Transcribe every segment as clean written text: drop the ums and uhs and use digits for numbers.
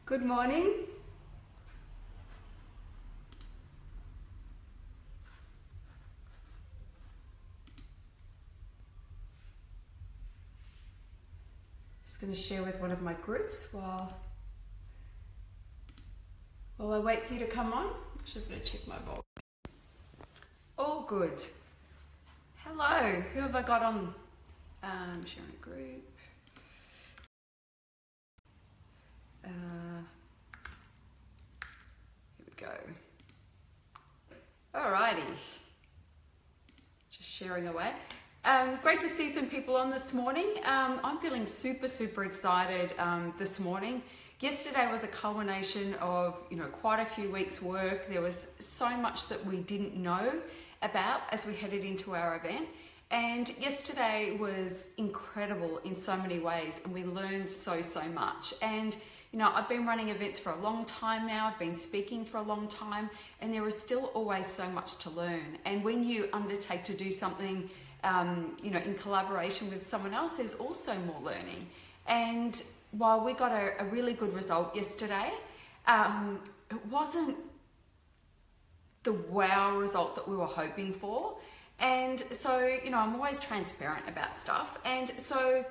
Good morning. Just going to share with one of my groups while I wait for you to come on. Actually, I'm going to check my volume. All good. Hello. Who have I got on? Sharing a group. Here we go. Alrighty. Just sharing away. Great to see some people on this morning. I'm feeling super excited this morning. Yesterday was a culmination of quite a few weeks work. There was so much that we didn't know about as we headed into our event, and yesterday was incredible in so many ways, and we learned so much. And I've been running events for a long time now. I've been speaking for a long time, and there is still always so much to learn. And when you undertake to do something in collaboration with someone else, there's also more learning. And while we got a really good result yesterday, it wasn't the wow result that we were hoping for. And so, I'm always transparent about stuff. And so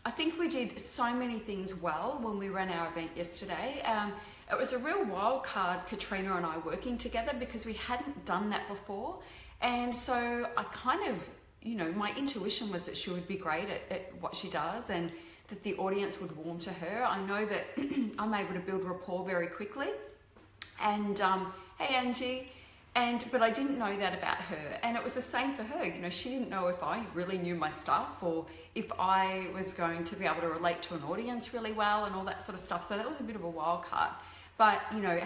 I think we did so many things well when we ran our event yesterday. It was a real wild card, Katrina and I working together, because we hadn't done that before. And so I kind of, my intuition was that she would be great at what she does and that the audience would warm to her. I know that I'm able to build rapport very quickly. And hey Angie, but I didn't know that about her. And it was the same for her. She didn't know if I really knew my stuff or if I was going to be able to relate to an audience really well and all that sort of stuff. So that was a bit of a wild card. But,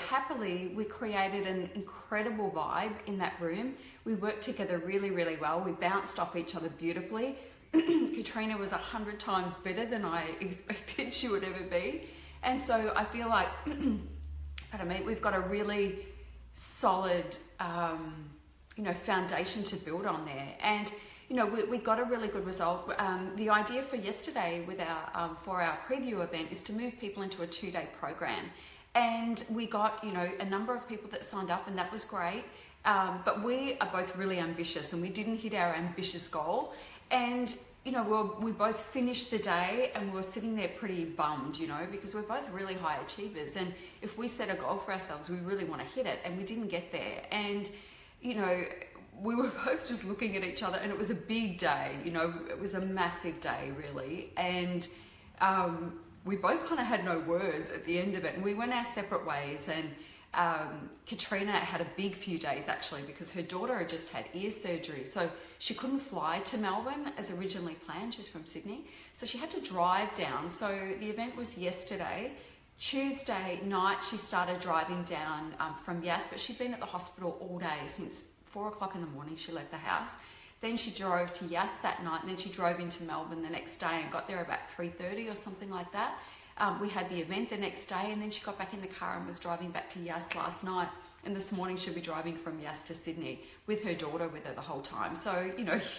happily, we created an incredible vibe in that room. We worked together really well. We bounced off each other beautifully. Katrina was 100 times better than I expected she would ever be. And so I feel like, we've got a really solid, foundation to build on there. And, we got a really good result. The idea for yesterday with for our preview event is to move people into a 2-day program. And we got, a number of people that signed up, and that was great. But we are both really ambitious, and we didn't hit our ambitious goal. And, we both finished the day and we were sitting there pretty bummed, because we're both really high achievers. And if we set a goal for ourselves, we really want to hit it, and we didn't get there. And, we were both just looking at each other, and it was a big day, it was a massive day really. And, we both kind of had no words at the end of it, and we went our separate ways. And Katrina had a big few days actually, because her daughter had just had ear surgery, so she couldn't fly to Melbourne as originally planned. She's from Sydney, so she had to drive down. So the event was yesterday. Tuesday night she started driving down from Yass, but she'd been at the hospital all day since 4 o'clock in the morning. She left the house. Then she drove to Yass that night, and then she drove into Melbourne the next day and got there about 3:30 or something like that. We had the event the next day, and then she got back in the car and was driving back to Yass last night. And this morning she'll be driving from Yass to Sydney with her daughter with her the whole time. So,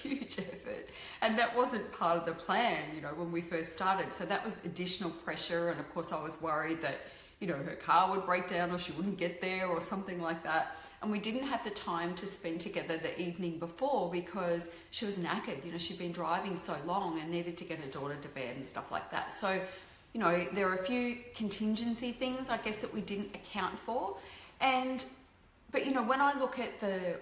huge effort. And that wasn't part of the plan, when we first started. So that was additional pressure. And of course I was worried that, her car would break down or she wouldn't get there or something like that. And we didn't have the time to spend together the evening before because she was knackered. She'd been driving so long and needed to get her daughter to bed and stuff like that. So, there are a few contingency things, I guess, that we didn't account for. But when I look at the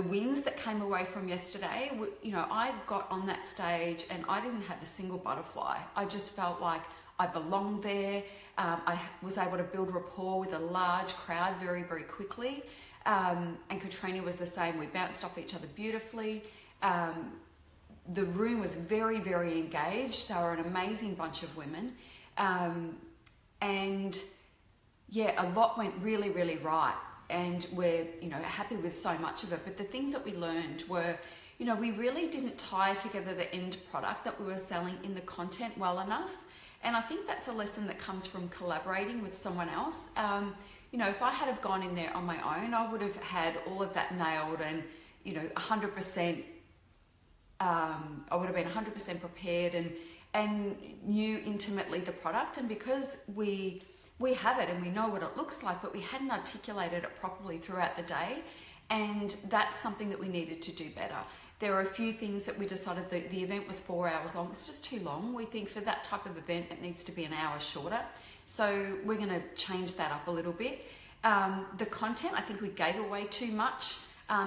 wins that came away from yesterday, I got on that stage and I didn't have a single butterfly. I just felt like I belonged there. I was able to build rapport with a large crowd very quickly. And Katrina was the same. We bounced off each other beautifully. The room was very engaged. They were an amazing bunch of women. And yeah, a lot went really right. And we're, happy with so much of it. But the things that we learned were, we really didn't tie together the end product that we were selling in the content well enough. And I think that's a lesson that comes from collaborating with someone else. If I had have gone in there on my own, I would have had all of that nailed and, 100%, I would have been 100% prepared and knew intimately the product. And because we have it and we know what it looks like, but we hadn't articulated it properly throughout the day, and that's something that we needed to do better. There are a few things that we decided that the event was 4 hours long. It's just too long. We think for that type of event, it needs to be an hour shorter. So we're going to change that up a little bit. The content, I think we gave away too much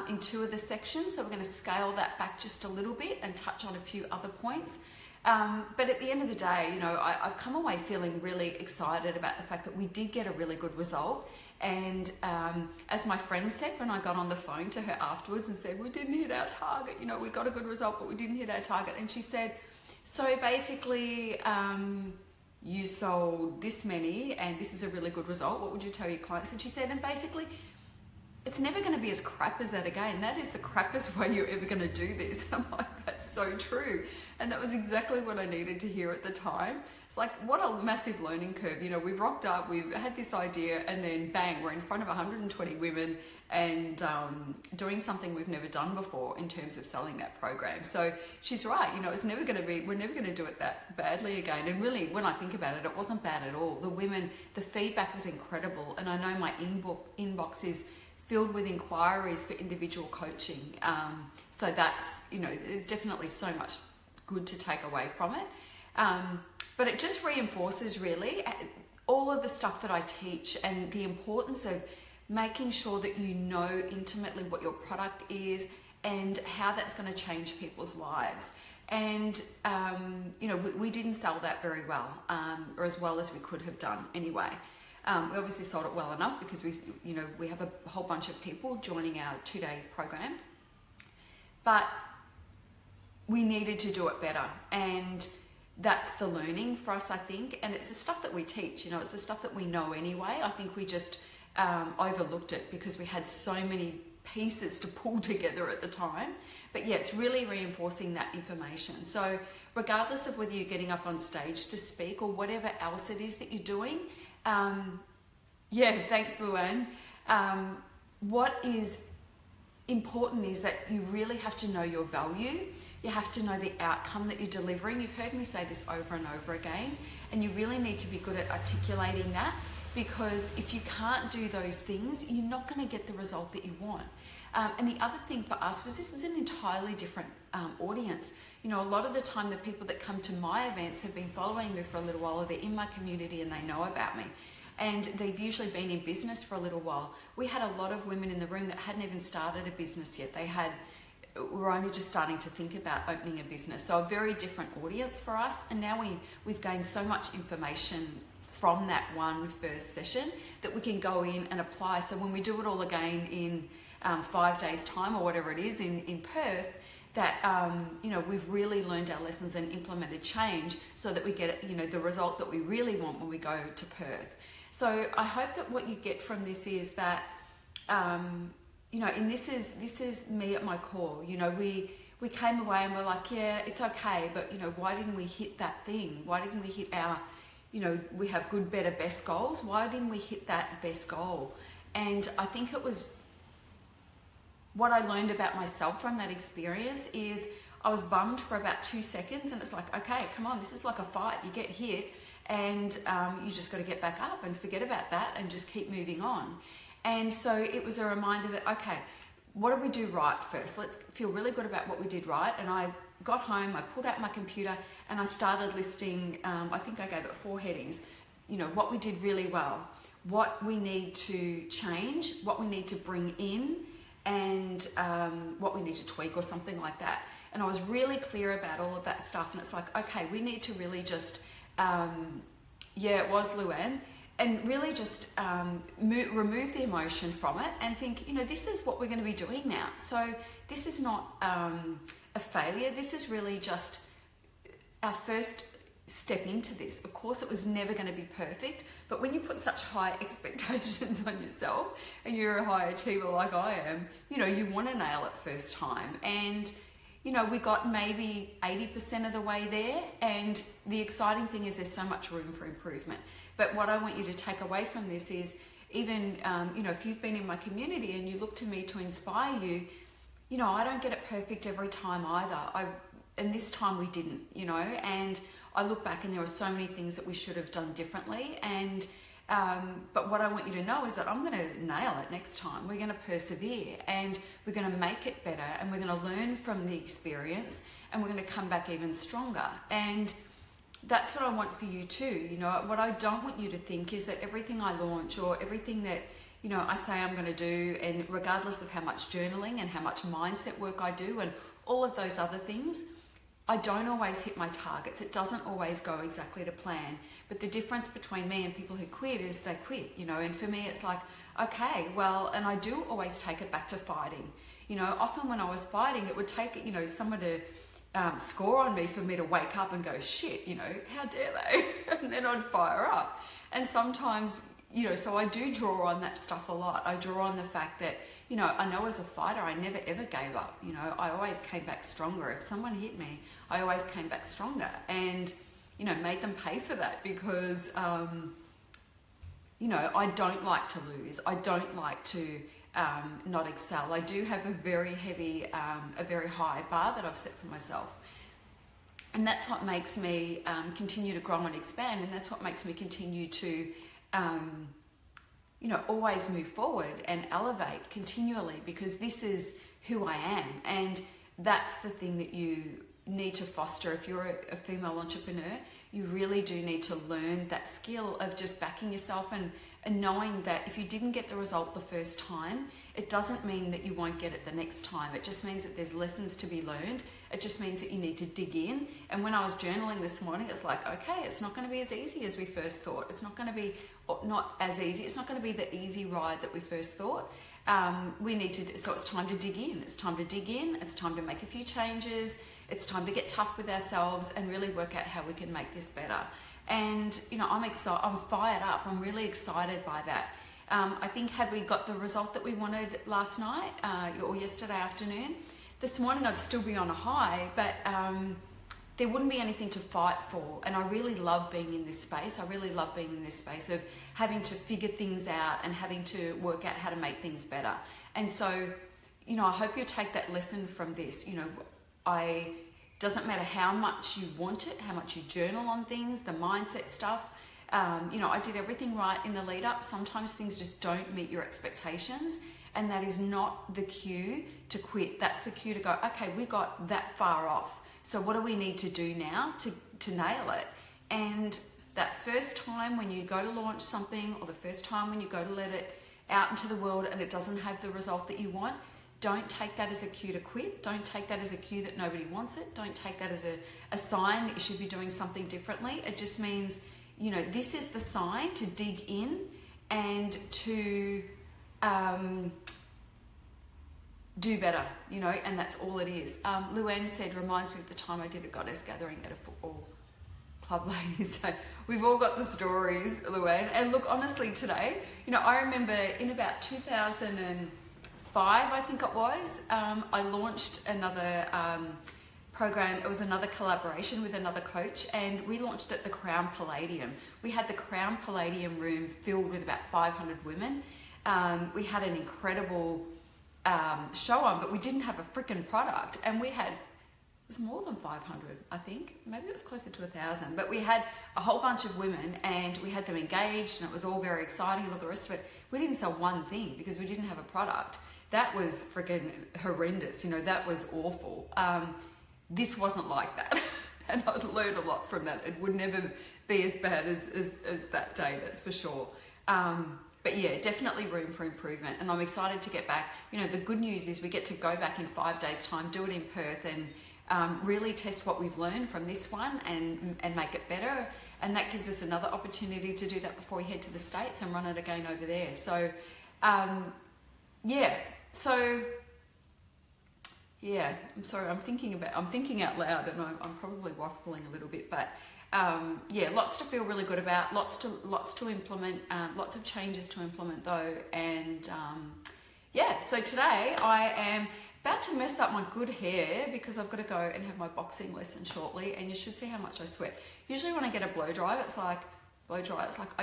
in 2 of the sections. So we're going to scale that back just a little bit and touch on a few other points. But at the end of the day, I've come away feeling really excited about the fact that we did get a really good result. And as my friend said when I got on the phone to her afterwards and said, we didn't hit our target, we got a good result, but we didn't hit our target. And she said, so basically, you sold this many and this is a really good result. What would you tell your clients? And she said, and basically, it's never going to be as crap as that again. That is the crappiest way you're ever going to do this. I'm like, that's so true. And that was exactly what I needed to hear at the time. It's like, what a massive learning curve. We've rocked up, we've had this idea, and then bang, we're in front of 120 women and doing something we've never done before in terms of selling that program. So she's right, it's never going to be, we're never going to do it that badly again. And really, when I think about it, it wasn't bad at all. The feedback was incredible. And I know my inbox is filled with inquiries for individual coaching. So that's, there's definitely so much good to take away from it. But it just reinforces really all of the stuff that I teach and the importance of making sure that you know intimately what your product is and how that's going to change people's lives. And, we didn't sell that very well, or as well as we could have done anyway. We obviously sold it well enough because we have a whole bunch of people joining our 2-day program, but we needed to do it better. And that's the learning for us, I think. And it's the stuff that we teach, it's the stuff that we know anyway. I think we just overlooked it because we had so many pieces to pull together at the time. But yeah, it's really reinforcing that information. So regardless of whether you're getting up on stage to speak or whatever else it is that you're doing, thanks, Luann. What is important is that you really have to know your value. You have to know the outcome that you're delivering. You've heard me say this over and over again, and you really need to be good at articulating that, because if you can't do those things, you're not going to get the result that you want. And the other thing for us was this is an entirely different audience. A lot of the time the people that come to my events have been following me for a little while, or they're in my community and they know about me. And they've usually been in business for a little while. We had a lot of women in the room that hadn't even started a business yet. We're only just starting to think about opening a business. So a very different audience for us. And now we've gained so much information from that one first session that we can go in and apply. So when we do it all again in 5 days time or whatever it is in Perth, that we've really learned our lessons and implemented change so that we get the result that we really want when we go to Perth. So I hope that what you get from this is that and this is me at my core. We came away and we're like, yeah, it's okay, but why didn't we hit that thing? Why didn't we hit our we have good, better, best goals? Why didn't we hit that best goal? And I think it was what I learned about myself from that experience is I was bummed for about 2 seconds, and it's like, okay, come on, this is like a fight. You get hit and you just got to get back up and forget about that and just keep moving on. And so it was a reminder that, okay, what did we do right first? Let's feel really good about what we did right. And I got home, I pulled out my computer and I started listing, I think I gave it 4 headings, what we did really well, what we need to change, what we need to bring in, and what we need to tweak or something like that. And I was really clear about all of that stuff. And it's like, okay, we need to really just, it was Luann, and really just remove the emotion from it and think, this is what we're going to be doing now. So this is not a failure. This is really just our first step into this. Of course, it was never going to be perfect, but when you put such high expectations on yourself and you're a high achiever like I am, you want to nail it first time. And we got maybe 80% of the way there, and the exciting thing is there's so much room for improvement. But what I want you to take away from this is, even if you've been in my community and you look to me to inspire you, I don't get it perfect every time either. And this time we didn't, and I look back and there are so many things that we should have done differently. And but what I want you to know is that I'm going to nail it next time. We're going to persevere and we're going to make it better, and we're going to learn from the experience, and we're going to come back even stronger. And that's what I want for you too. You know, what I don't want you to think is that everything I launch or everything that, you know, I say I'm going to do, and regardless of how much journaling and how much mindset work I do and all of those other things, I don't always hit my targets. It doesn't always go exactly to plan. But the difference between me and people who quit is they quit, you know. And for me, it's like, okay, well, and I do always take it back to fighting. You know, often when I was fighting, it would take, you know, someone to score on me for me to wake up and go, shit, you know, how dare they? And then I'd fire up. And sometimes, you know, so I do draw on that stuff a lot. I draw on the fact that, you know, I know as a fighter, I never ever gave up. You know, I always came back stronger. If someone hit me, I always came back stronger, and, you know, made them pay for that because, you know, I don't like to lose. I don't like to not excel. I do have a very heavy, a very high bar that I've set for myself. And that's what makes me continue to grow and expand. And that's what makes me continue to, you know, always move forward and elevate continually, because this is who I am. And that's the thing that you need to foster. If you're a female entrepreneur, you really do need to learn that skill of just backing yourself and knowing that if you didn't get the result the first time, it doesn't mean that you won't get it the next time. It just means that there's lessons to be learned. It just means that you need to dig in. And when I was journaling this morning, it's like, okay, it's not going to be as easy as we first thought. It's not going to be not as easy. It's not going to be the easy ride that we first thought. We need to, so it's time to dig in. It's time to dig in. It's time to make a few changes. It's time to get tough with ourselves and really work out how we can make this better. And, you know, I'm excited, I'm fired up. I'm really excited by that. I think had we got the result that we wanted last night or yesterday afternoon, this morning I'd still be on a high, but there wouldn't be anything to fight for. And I really love being in this space. I really love being in this space of having to figure things out and having to work out how to make things better. And so, you know, I hope you take that lesson from this. You know, doesn't matter how much you want it, how much you journal on things, the mindset stuff. You know, I did everything right in the lead up. Sometimes things just don't meet your expectations, and that is not the cue to quit. That's the cue to go, okay, we got that far off. So what do we need to do now to nail it? And that first time when you go to launch something, or the first time when you go to let it out into the world and it doesn't have the result that you want, don't take that as a cue to quit. Don't take that as a cue that nobody wants it. Don't take that as a sign that you should be doing something differently. It just means, you know, this is the sign to dig in and to do better, you know, and that's all it is. Luann said, reminds me of the time I did a goddess gathering at a football club, ladies. So we've all got the stories, Luann. And look, honestly, today, you know, I remember in about 2005, I think it was, I launched another program. It was another collaboration with another coach, and we launched at the Crown Palladium. We had the Crown Palladium room filled with about 500 women. We had an incredible show on, but we didn't have a freaking product, and we had, it was more than 500, I think, maybe it was closer to 1,000, but we had a whole bunch of women, and we had them engaged, and it was all very exciting and all the rest of it. We didn't sell one thing because we didn't have a product. That was freaking horrendous, you know, that was awful. This wasn't like that, and I learned a lot from that. It would never be as bad as that day, that's for sure. But yeah, definitely room for improvement, and I'm excited to get back. You know, the good news is we get to go back in 5 days' time, do it in Perth, and really test what we've learned from this one and make it better. And that gives us another opportunity to do that before we head to the States and run it again over there. So, yeah. So, yeah, I'm sorry, I'm thinking out loud, and I'm probably waffling a little bit, but yeah, lots to feel really good about, lots to implement, lots of changes to implement though. And yeah, so today I am about to mess up my good hair because I've got to go and have my boxing lesson shortly, and you should see how much I sweat. Usually when I get a blow dry, it's like I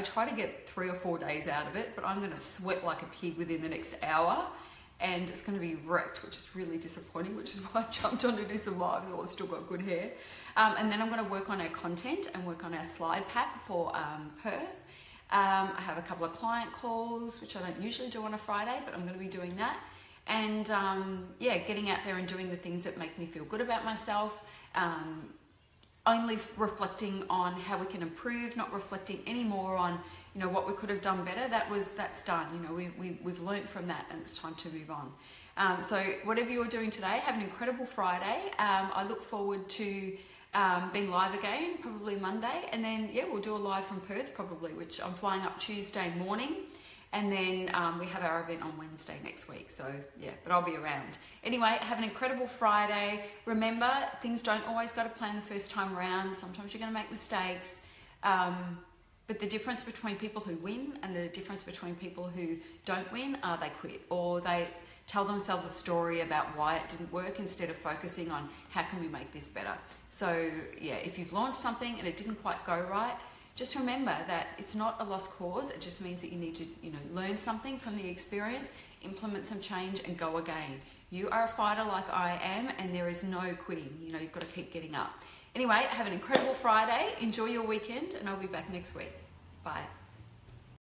try to get 3 or 4 days out of it, but I'm going to sweat like a pig within the next hour. and it's going to be wrecked, which is really disappointing, which is why I jumped on to do some lives while I've still got good hair. And then I'm going to work on our content and work on our slide pack for Perth. I have a couple of client calls, which I don't usually do on a Friday, but I'm going to be doing that. And yeah, getting out there and doing the things that make me feel good about myself. Only reflecting on how we can improve, not reflecting anymore on, you know, what we could have done better. That's done. You know, we've learned from that, and it's time to move on. So whatever you're doing today, have an incredible Friday. I look forward to being live again, probably Monday, and then yeah, we'll do a live from Perth probably, which I'm flying up Tuesday morning. And then we have our event on Wednesday next week. So yeah, but I'll be around. Anyway, have an incredible Friday. Remember, things don't always go to plan the first time around. Sometimes you're going to make mistakes. But the difference between people who win and the difference between people who don't win are they quit, or they tell themselves a story about why it didn't work instead of focusing on how can we make this better. So yeah, if you've launched something and it didn't quite go right, just remember that it's not a lost cause. It just means that you need to, you know, learn something from the experience, implement some change, and go again. You are a fighter like I am, and there is no quitting. You know, you've got to keep getting up. Anyway, have an incredible Friday. Enjoy your weekend, and I'll be back next week. Bye.